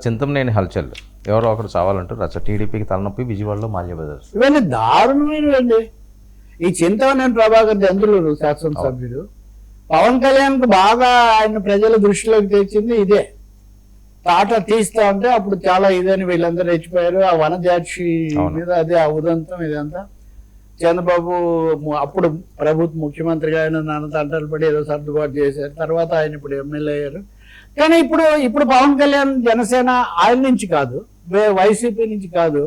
చింతమనేని హల్చల్ ఎవరో ఒకరు చావాలంటూ రచ్చ, టీడీపీకి తలనొప్పి, విజయవాడలో మాల్య బ్రదర్స్. ఇవన్నీ దారుణమైనవండి. ఈ చింతమనేని ప్రభాకర్ చంద్రులు శాసనసభ్యుడు పవన్ కళ్యాణ్కు బాగా ఆయన ప్రజల దృష్టిలోకి తెచ్చింది ఇదే. తాట తీస్తా ఉంటే అప్పుడు చాలా ఇదని వీళ్ళందరూ రెచ్చిపోయారు. ఆ వనజాక్షి మీద అదే ఆ ఉదంతం ఇదంతా చంద్రబాబు అప్పుడు ప్రభుత్వ ముఖ్యమంత్రిగా ఆయన నాన్న తంటలు పడి ఏదో సర్దుబాటు చేశారు. తర్వాత ఆయన ఇప్పుడు ఎమ్మెల్యే అయ్యారు. కానీ ఇప్పుడు పవన్ కళ్యాణ్ జనసేన ఆయన నుంచి కాదు, వైసీపీ నుంచి కాదు,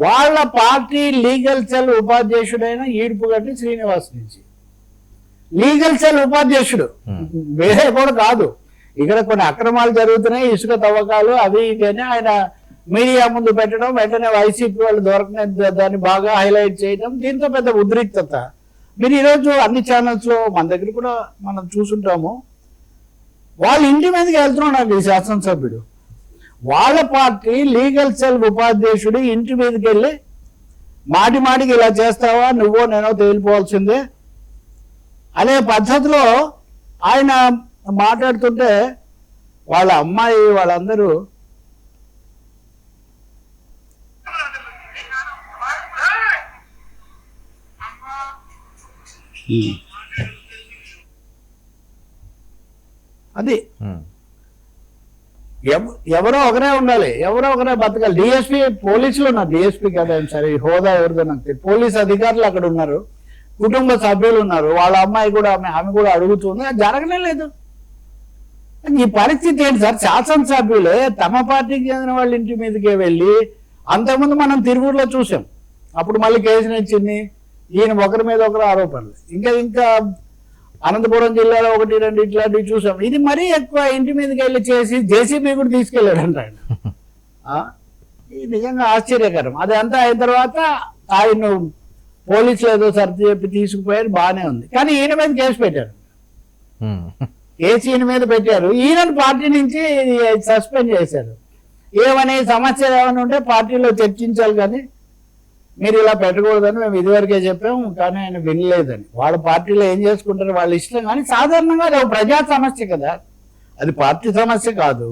వాళ్ళ పార్టీ లీగల్ సెల్ ఉపాధ్యక్షుడైన ఈడుపుగడ్డి శ్రీనివాస్ నుంచి. లీగల్ సెల్ ఉపాధ్యక్షుడు, వేరే కూడా కాదు. ఇక్కడ కొన్ని అక్రమాలు జరుగుతున్నాయి, ఇసుక తవ్వకాలు అవి ఇవన్నీ ఆయన మీడియా ముందు పెట్టడం, వెంటనే వైసీపీ వాళ్ళు దొరకనే దాన్ని బాగా హైలైట్ చేయడం, దీంతో పెద్ద ఉద్రిక్తత. మీరు ఈరోజు అన్ని ఛానల్స్లో మన దగ్గర కూడా మనం చూసుంటాము. వాళ్ళ ఇంటి మీదకి వెళ్తున్నాడు ఈ శాసనసభ్యుడు. వాళ్ళ పార్టీ లీగల్ సెల్ ఉపాధ్యక్షుడు ఇంటి మీదకి వెళ్ళి మాటికి ఇలా చేస్తావా, నువ్వో నేనో తేలిపోవాల్సిందే అనే పద్ధతిలో ఆయన మాట్లాడుతుంటే వాళ్ళ అమ్మాయి వాళ్ళందరూ అది ఎవరో ఒకరే ఉండాలి, ఎవరో ఒకరే బతకాలి. డిఎస్పీ పోలీసులు ఉన్నారు, డిఎస్పీ కదా సరే హోదా ఎవరిదో నాకు తెలియదు. పోలీస్ అధికారులు అక్కడ ఉన్నారు, కుటుంబ సభ్యులు ఉన్నారు, వాళ్ళ అమ్మాయి కూడా ఆమె కూడా అడుగుతుంది, అది జరగనే లేదు. ఈ పరిస్థితి ఏంటి సార్? శాసనసభ్యులే తమ పార్టీకి చెందిన వాళ్ళ ఇంటి మీదకే వెళ్ళి, అంతకుముందు మనం తిరుపూరులో చూసాం, అప్పుడు మళ్ళీ కేసు నచ్చింది, ఈయన ఒకరి మీద ఒకరు ఆరోపణలు, ఇంకా అనంతపురం జిల్లాలో 1-2 ఇట్లాంటివి చూసాం. ఇది మరీ ఎక్కువ ఇంటి మీదకి వెళ్ళి చేసి జేసీబీ కూడా తీసుకెళ్ళాడంట ఆయన. ఇది నిజంగా ఆశ్చర్యకరం. అది అంతా అయిన తర్వాత ఆయన పోలీసులు ఏదో సర్ది చెప్పి తీసుకుపోయారు, బాగానే ఉంది. కానీ ఈయన మీద కేసు పెట్టారు, కేసు ఈయన మీద పెట్టారు. ఈయన పార్టీ నుంచి సస్పెండ్ చేశారు. ఏమని సమస్యలు ఏమైనా ఉంటే పార్టీలో చర్చించాలి, కానీ మీరు ఇలా పెట్టకూడదని మేము ఇదివరకే చెప్పాము, కానీ ఆయన వినలేదని. వాళ్ళ పార్టీలో ఏం చేసుకుంటారు వాళ్ళ ఇష్టం, కానీ సాధారణంగా అది ఒక ప్రజా సమస్య కదా, అది పార్టీ సమస్య కాదు.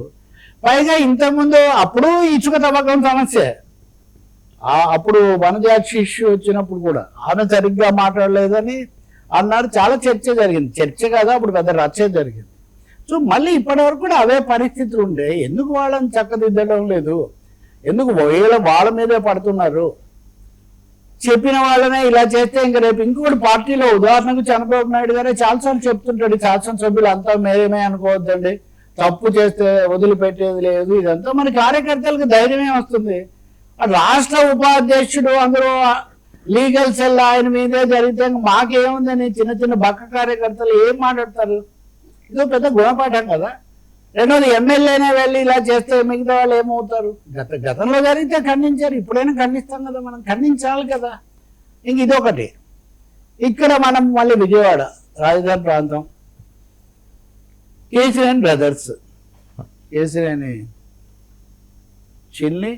పైగా ఇంతకుముందు అప్పుడు ఇసుక తవ్వకం సమస్య, అప్పుడు వనజాక్షి ఇష్యూ వచ్చినప్పుడు కూడా ఆమె సరిగ్గా మాట్లాడలేదని అన్నారు. చాలా చర్చ జరిగింది, చర్చ కదా అప్పుడు పెద్ద రచ్చ జరిగింది. సో మళ్ళీ ఇప్పటి వరకు కూడా అవే పరిస్థితులు ఉంటే ఎందుకు వాళ్ళని చక్కదిద్దడం లేదు, ఎందుకు వాళ్ళ మీదే పడుతున్నారు? చెప్పిన వాళ్ళనే ఇలా చేస్తే ఇంకా రేపు ఇంకొకటి పార్టీలో, ఉదాహరణకు చంద్రబాబు నాయుడు గారే చాలాసార్లు చెప్తుంటాడు, శాసనసభ్యులు అంతా మేమే అనుకోవద్దండి, తప్పు చేస్తే వదిలిపెట్టేది లేదు, ఇదంతా మన కార్యకర్తలకు ధైర్యమే వస్తుంది. రాష్ట్ర ఉపాధ్యక్షుడు అందరూ లీగల్ సెల్ ఆయన మీదే జరిగితే మాకేముందని చిన్న బక్క కార్యకర్తలు ఏం మాట్లాడతారు? ఇదో పెద్ద గుణపాఠం కదా. రెండోది ఎమ్మెల్యేనే వెళ్ళి ఇలా చేస్తే మిగతా వాళ్ళు ఏమవుతారు? గతంలో జరిగితే ఖండించారు, ఇప్పుడైనా ఖండిస్తాం కదా, మనం ఖండించాలి కదా. ఇంక ఇదొకటి. ఇక్కడ మనం మళ్ళీ విజయవాడ రాజధాని ప్రాంతం, కేసినేని బ్రదర్స్, కేసినేని చిన్ని,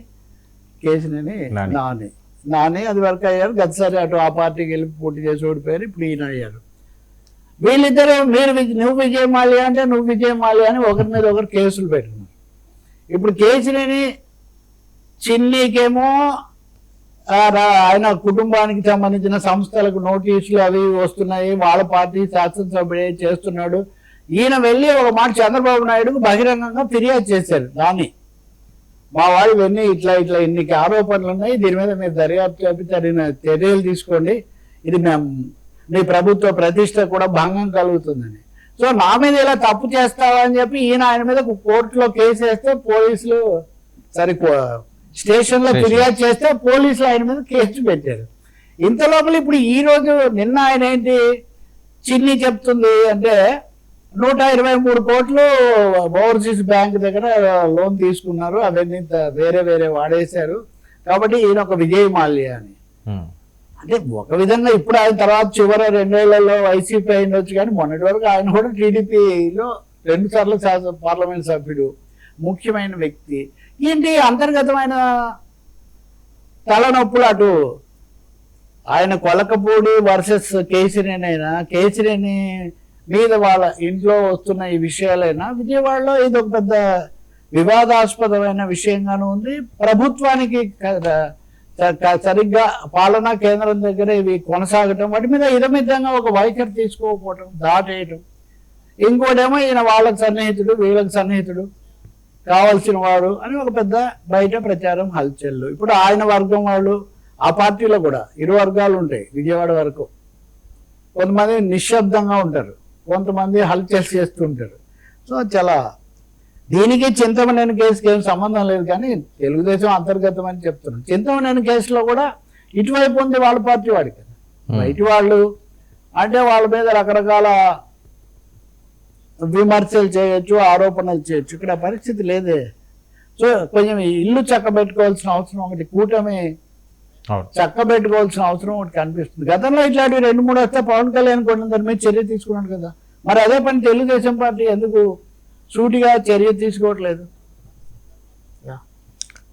కేసినేని నాని అది వరకు అయ్యారు. గతసారి అటు ఆ పార్టీకి వెళ్ళి పోటీ చేసి ఓడిపోయారు, ఇప్పుడు ఈయన అయ్యారు. వీళ్ళిద్దరూ నువ్వు విజయ్ మాల్యా అంటే నువ్వు విజయ్ మాల్యా అని ఒకరి మీద ఒకరు కేసులు పెట్టుకున్నారు. ఇప్పుడు కేసులేని చిన్నీకేమో ఆయన కుటుంబానికి సంబంధించిన సంస్థలకు నోటీసులు అవి వస్తున్నాయి, వాళ్ళ పార్టీ శాసనసభ్యుడే చేస్తున్నాడు. ఈయన వెళ్ళి ఒక మాట చంద్రబాబు నాయుడుకు బహిరంగంగా ఫిర్యాదు చేశారు. దాన్ని మా వాళ్ళు ఇవన్నీ ఇట్లా ఇన్ని ఆరోపణలు ఉన్నాయి, దీని మీద మీరు దర్యాప్తు చేపి చర్యలు తీసుకోండి, ఇది మేము నీ ప్రభుత్వ ప్రతిష్ట కూడా భంగం కలుగుతుందని. సో నా మీద ఇలా తప్పు చేస్తావా అని చెప్పి ఈయన ఆయన మీద కోర్టులో కేసు వేస్తే పోలీసులు స్టేషన్లో ఫిర్యాదు చేస్తే పోలీసులు ఆయన మీద కేసు పెట్టారు. ఇంత లోపల ఇప్పుడు ఈ రోజు నిన్న ఆయన ఏంటి చిన్ని చెప్తుంది అంటే 123 కోట్లు ఓవర్సీస్ బ్యాంక్ దగ్గర లోన్ తీసుకున్నారు, అవన్నీ వేరే వాడేశారు, కాబట్టి ఈయన ఒక విజయ్ మాల్యా అని. అంటే ఒక విధంగా ఇప్పుడు ఆయన తర్వాత చివరి 2 ఏళ్లలో వైసీపీ అయిండొచ్చు, కానీ మొన్నటి వరకు ఆయన కూడా టీడీపీలో 2 సార్లు పార్లమెంట్ సభ్యుడు, ముఖ్యమైన వ్యక్తి. ఏంటి అంతర్గతమైన తలనొప్పులు, అటు ఆయన కొలకపూడి వర్సెస్ కేసినేని మీద వాళ్ళ ఇంట్లో వస్తున్న ఈ విషయాలైనా, విజయవాడలో ఇది ఒక పెద్ద వివాదాస్పదమైన విషయంగానూ ఉంది. ప్రభుత్వానికి సరిగ్గా పాలనా కేంద్రం దగ్గర ఇవి కొనసాగటం, వాటి మీద ఇదమిద్దంగా ఒక వైఖరి తీసుకోకపోవటం, దాటేయటం. ఇంకోటేమో ఈయన వాళ్ళకి సన్నిహితుడు, వీళ్ళకి సన్నిహితుడు, కావాల్సిన వాడు అని ఒక పెద్ద బయట ప్రచారం హల్చల్లు. ఇప్పుడు ఆయన వర్గం వాళ్ళు, ఆ పార్టీలో కూడా ఇరు వర్గాలు ఉంటాయి విజయవాడ వరకు. కొంతమంది నిశ్శబ్దంగా ఉంటారు, కొంతమంది హల్చల్ చేస్తుంటారు. సో చాలా దీనికి చింతమనేని కేసుకి ఏం సంబంధం లేదు, కానీ తెలుగుదేశం అంతర్గతం అని చెప్తున్నాం. చింతమనేని కేసులో కూడా ఇటువైపు ఉంది వాళ్ళ పార్టీ వాడికి, బయటి వాళ్ళు అంటే వాళ్ళ మీద రకరకాల విమర్శలు చేయొచ్చు, ఆరోపణలు చేయొచ్చు. ఇక్కడ పరిస్థితి లేదే. సో కొంచెం ఇల్లు చక్కబెట్టుకోవాల్సిన అవసరం ఒకటి, కూటమి చక్కబెట్టుకోవాల్సిన అవసరం ఒకటి కనిపిస్తుంది. గతంలో ఇట్లాంటివి 2-3 వస్తే పవన్ కళ్యాణ్ కొన్ని దాని మీద చర్య తీసుకున్నాడు కదా. మరి అదే పని తెలుగుదేశం పార్టీ ఎందుకు సూటిగా చర్య తీసుకోవట్లేదు?